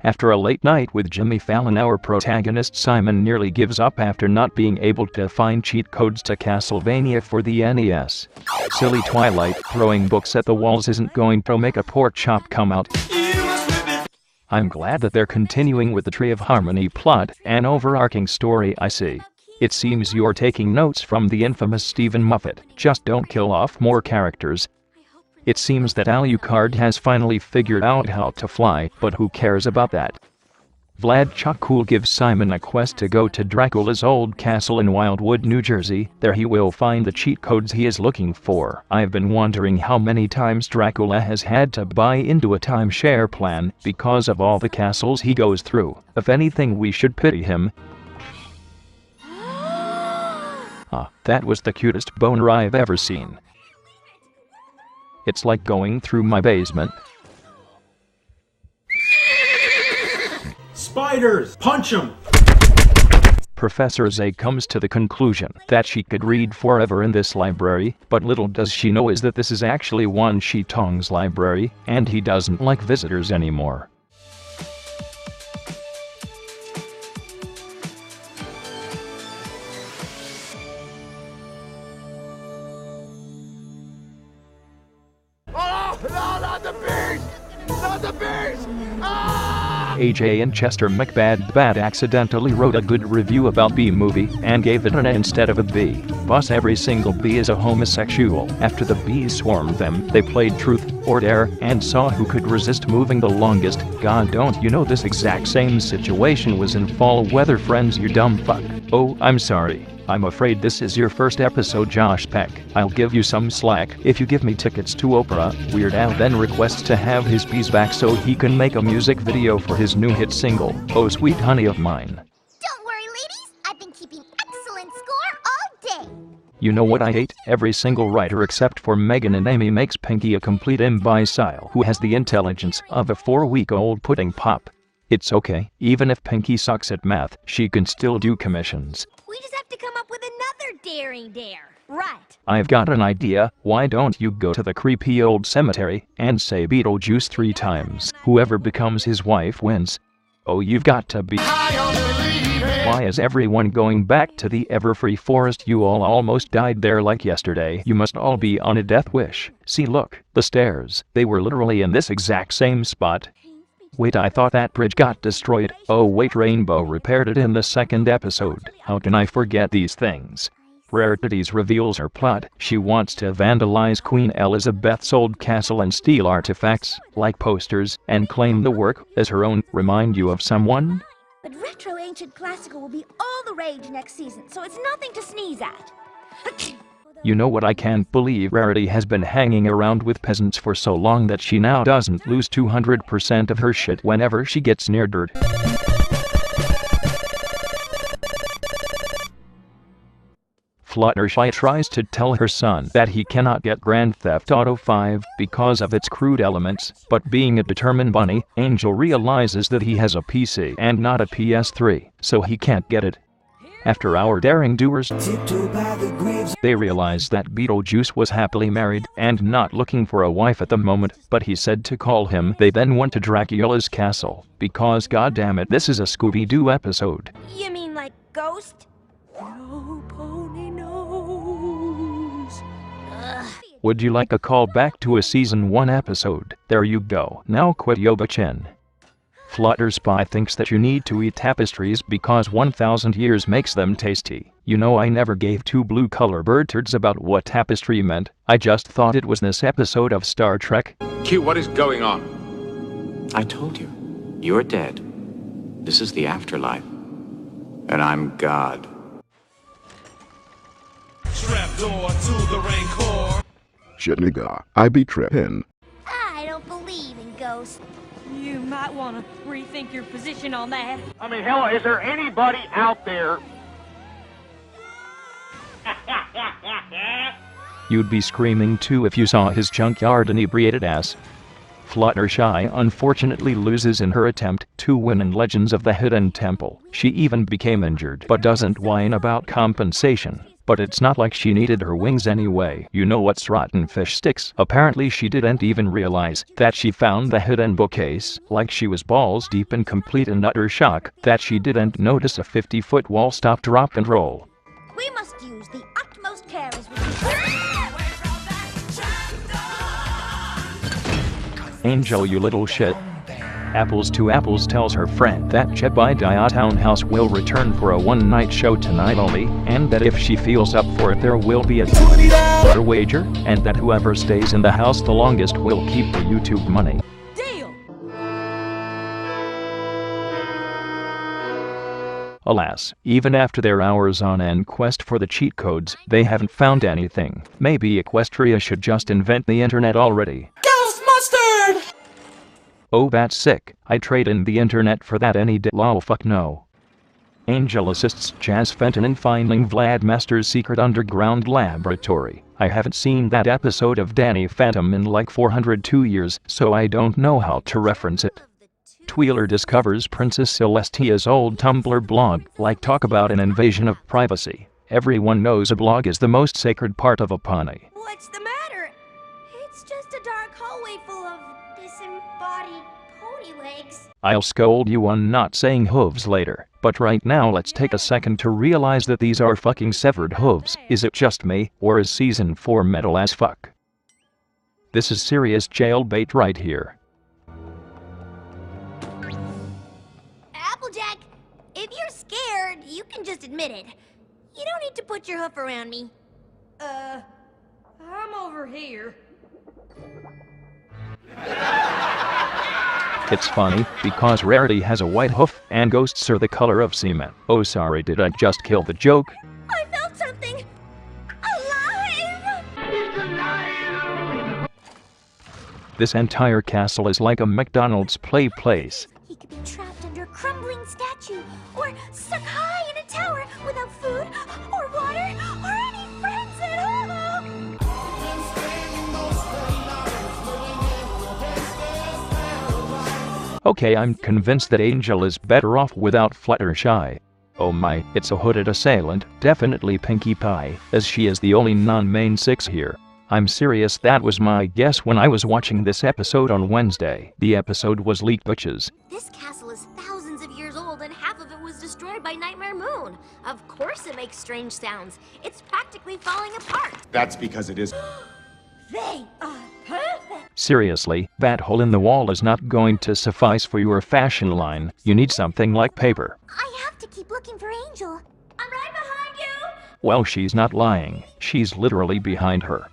After a late night with Jimmy Fallon, our protagonist Simon nearly gives up after not being able to find cheat codes to Castlevania for the NES. Silly Twilight throwing books at the walls isn't going to make a pork chop come out. I'm glad that they're continuing with the Tree of Harmony plot, an overarching story I see. It seems you're taking notes from the infamous Stephen Moffat. Just don't kill off more characters. It seems that Alucard has finally figured out how to fly, but who cares about that? Vlad Chukul gives Simon a quest to go to Dracula's old castle in Wildwood, New Jersey. There he will find the cheat codes he is looking for. I've been wondering how many times Dracula has had to buy into a timeshare plan because of all the castles he goes through. If anything, we should pity him. That was the cutest boner I've ever seen. It's like going through my basement. Spiders! Punch 'em! Professor Zay comes to the conclusion that she could read forever in this library, but little does she know is that this is actually Wan Shi Tong's library, and he doesn't like visitors anymore. Oh, no, not the beast! Not the beast! AJ and Chester McBad accidentally wrote a good review about B-movie and gave it an A instead of a B. Boss, every single bee is a homosexual. After the bees swarmed them, they played truth or dare and saw who could resist moving the longest. God, don't you know this exact same situation was in Fall Weather Friends, you dumb fuck. Oh, I'm sorry. I'm afraid this is your first episode, Josh Peck. I'll give you some slack if you give me tickets to Oprah. Weird Al then requests to have his bees back so he can make a music video for his new hit single, Oh Sweet Honey of Mine. Don't worry, ladies. I've been keeping excellent score all day. You know what I hate? Every single writer except for Megan and Amy makes Pinky a complete imbecile who has the intelligence of a 4-week-old pudding pop. It's okay, even if Pinky sucks at math, she can still do commissions. We just have to come up with another daring dare. Right. I've got an idea. Why don't you go to the creepy old cemetery and say Beetlejuice 3 times? Whoever becomes his wife wins. Oh, you've got to be... Why is everyone going back to the ever-free forest? You all almost died there like yesterday. You must all be on a death wish. See, look, the stairs. They were literally in this exact same spot. Wait, I thought that bridge got destroyed. Oh wait, Rainbow repaired it in the 2nd episode. How can I forget these things? Rarities reveals her plot. She wants to vandalize Queen Elizabeth's old castle and steal artifacts, like posters, and claim the work as her own. Remind you of someone? But retro ancient classical will be all the rage next season, so it's nothing to sneeze at. You know what, I can't believe Rarity has been hanging around with peasants for so long that she now doesn't lose 200% of her shit whenever she gets near dirt. Fluttershy tries to tell her son that he cannot get Grand Theft Auto 5 because of its crude elements, but being a determined bunny, Angel realizes that he has a PC and not a PS3, so he can't get it. After our daring doers, they realize that Beetlejuice was happily married and not looking for a wife at the moment, but he said to call him. They then went to Dracula's castle, because goddammit, this is a Scooby-Doo episode. You mean like Ghost? No pony knows. Would you like a call back to a season 1 episode? There you go. Now quit Yoba-chin. Flutterspy thinks that you need to eat tapestries because 1,000 years makes them tasty. You know, I never gave 2 blue color bird turds about what tapestry meant. I just thought it was this episode of Star Trek. Q, what is going on? I told you. You're dead. This is the afterlife. And I'm God. Trapdoor to the Rancor. Shit, nigga, I be trippin'. I don't believe in ghosts. You might want to rethink your position on that. I mean, hello, is there anybody out there? You'd be screaming too if you saw his junkyard inebriated ass. Fluttershy unfortunately loses in her attempt to win in Legends of the Hidden Temple. She even became injured but doesn't whine about compensation. But it's not like she needed her wings anyway. You know what's rotten fish sticks? Apparently she didn't even realize that she found the hidden bookcase, like she was balls deep in complete and utter shock that she didn't notice a 50-foot wall stop, drop, and roll. We must use the utmost care as we Angel, you little shit. Apples to Apples tells her friend that Jebediah Townhouse will return for a one-night show tonight only, and that if she feels up for it there will be a $20 wager, and that whoever stays in the house the longest will keep the YouTube money. Deal! Alas, even after their hours on end quest for the cheat codes, they haven't found anything. Maybe Equestria should just invent the internet already. Ghost mustard! Oh, that's sick. I'd trade in the internet for that any day. Lol, fuck no. Angel assists Jazz Fenton in finding Vlad Master's secret underground laboratory. I haven't seen that episode of Danny Phantom in like 402 years, so I don't know how to reference it. Tweeler discovers Princess Celestia's old Tumblr blog. Like, talk about an invasion of privacy. Everyone knows a blog is the most sacred part of a pony. What's the matter? It's just a dark hallway full of disembodied pony legs. I'll scold you on not saying hooves later, but right now let's take a second to realize that these are fucking severed hooves. Is it just me, or is season 4 metal as fuck? This is serious jailbait right here. Applejack, if you're scared, you can just admit it. You don't need to put your hoof around me. I'm over here. It's funny, because Rarity has a white hoof, and ghosts are the color of cement. Oh sorry, did I just kill the joke? I felt something alive! This entire castle is like a McDonald's play place. He could be trapped under a crumbling statue, or stuck high in a tower without food, or water, or any friends at all! Okay, I'm convinced that Angel is better off without Fluttershy. Oh my, it's a hooded assailant, definitely Pinkie Pie, as she is the only non-main 6 here. I'm serious, that was my guess when I was watching this episode on Wednesday. The episode was leaked, bitches. This castle is thousands of years old and half of it was destroyed by Nightmare Moon. Of course it makes strange sounds. It's practically falling apart. That's because it is. They are perfect! Seriously, that hole in the wall is not going to suffice for your fashion line. You need something like paper. I have to keep looking for Angel. I'm right behind you! Well, she's not lying. She's literally behind her.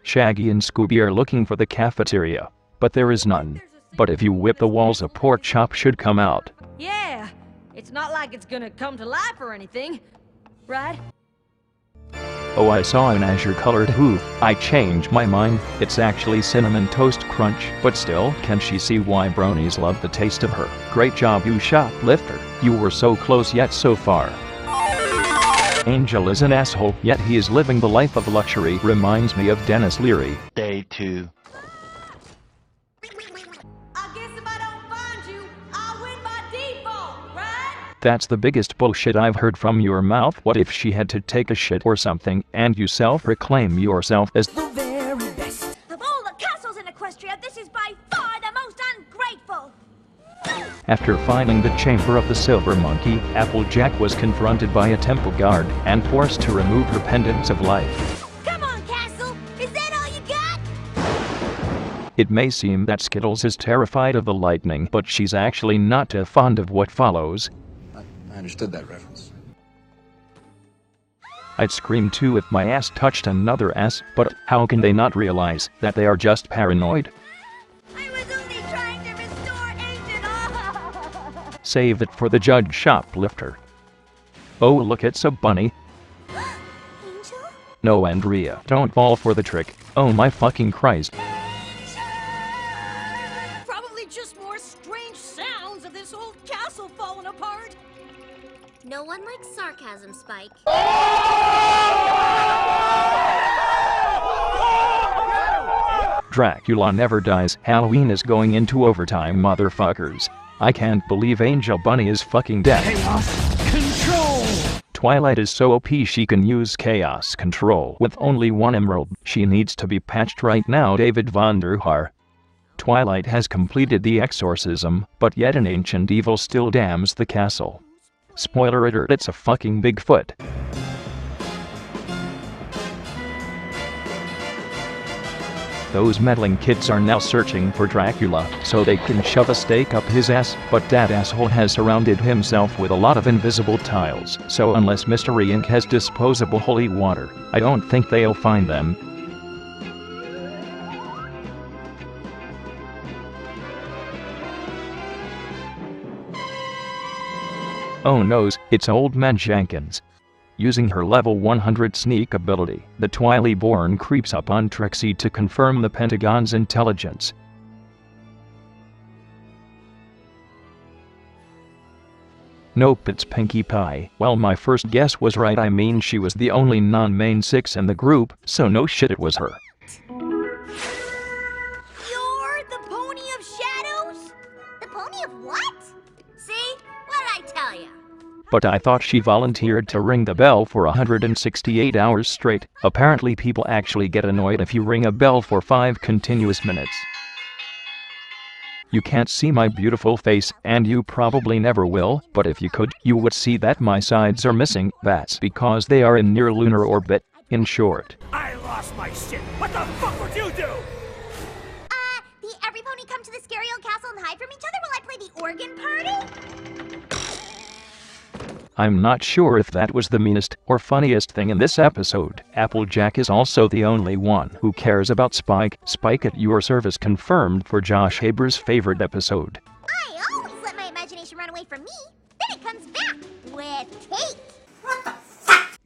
Shaggy and Scooby are looking for the cafeteria, but there is none. But if you whip the walls, a pork chop should come out. Yeah, it's not like it's gonna come to life or anything, right? Oh, I saw an azure-colored hoof. I changed my mind. It's actually Cinnamon Toast Crunch. But still, can she see why bronies love the taste of her? Great job, you shoplifter. You were so close yet so far. Angel is an asshole, yet he is living the life of luxury. Reminds me of Dennis Leary. Day 2. I guess if I don't find you, I'll win by default, right? That's the biggest bullshit I've heard from your mouth. What if she had to take a shit or something, and you self-proclaim yourself as The very best. Of all the castles in Equestria, this is by far the most ungrateful. After finding the chamber of the silver monkey, Applejack was confronted by a temple guard and forced to remove her pendants of life. Come on, Castle! Is that all you got? It may seem that Skittles is terrified of the lightning, but she's actually not too fond of what follows. I understood that reference. I'd scream too if my ass touched another ass, but how can they not realize that they are just paranoid? I was only trying to restore Angel. Save it for the judge, shoplifter. Oh look, it's a bunny. Angel? No, Andrea, don't fall for the trick. Oh my fucking Christ. Probably just more strange sounds of this old castle falling apart. No one likes sarcasm, Spike. Dracula never dies. Halloween is going into overtime, motherfuckers. I can't believe Angel Bunny is fucking dead. Chaos control! Twilight is so OP she can use chaos control with only one emerald. She needs to be patched right now. David Von der Haar. Twilight has completed the exorcism, but yet an ancient evil still dams the castle. Spoiler alert, it's a fucking Bigfoot. Those meddling kids are now searching for Dracula so they can shove a stake up his ass, but that asshole has surrounded himself with a lot of invisible tiles, so unless Mystery Inc. has disposable holy water, I don't think they'll find them. Oh no, it's Old Man Jenkins. Using her level 100 sneak ability, the Twilight-born creeps up on Trixie to confirm the Pentagon's intelligence. Nope, it's Pinkie Pie. Well, my first guess was right. I mean, she was the only non-main 6 in the group, so no shit, it was her. You're the Pony of Shadows? The Pony of what? See? What did I tell you? But I thought she volunteered to ring the bell for 168 hours straight. Apparently people actually get annoyed if you ring a bell for 5 continuous minutes. You can't see my beautiful face, and you probably never will, but if you could, you would see that my sides are missing. That's because they are in near lunar orbit. In short, I lost my shit. What the fuck would you do? The every pony come to the scary old castle and hide from each other while I play the organ party? I'm not sure if that was the meanest or funniest thing in this episode. Applejack is also the only one who cares about Spike. Spike at your service confirmed for Josh Haber's favorite episode. I always let my imagination run away from me. Then it comes back with tape.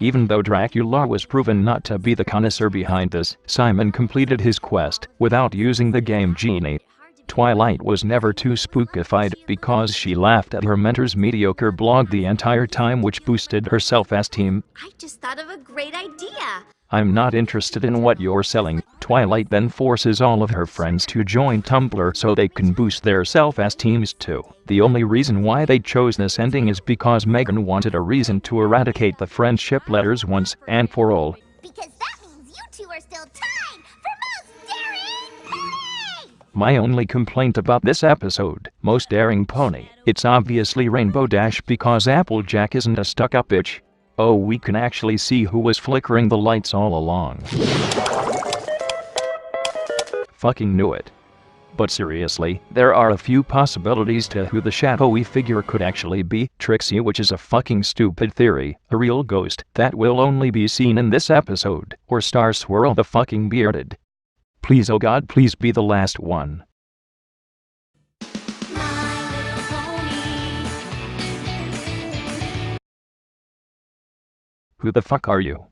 Even though Dracula was proven not to be the connoisseur behind this, Simon completed his quest without using the game genie. Twilight was never too spookified because she laughed at her mentor's mediocre blog the entire time, which boosted her self-esteem. I just thought of a great idea. I'm not interested in what you're selling. Twilight then forces all of her friends to join Tumblr so they can boost their self-esteems too. The only reason why they chose this ending is because Megan wanted a reason to eradicate the friendship letters once and for all. Because that means you two are still tied for most daring pony! My only complaint about this episode, most daring pony, it's obviously Rainbow Dash because Applejack isn't a stuck-up bitch. Oh, we can actually see who was flickering the lights all along. Fucking knew it. But seriously, there are a few possibilities to who the shadowy figure could actually be. Trixie, which is a fucking stupid theory, a real ghost that will only be seen in this episode, or Star Swirl the fucking bearded. Please, oh god, please be the last one. Who the fuck are you?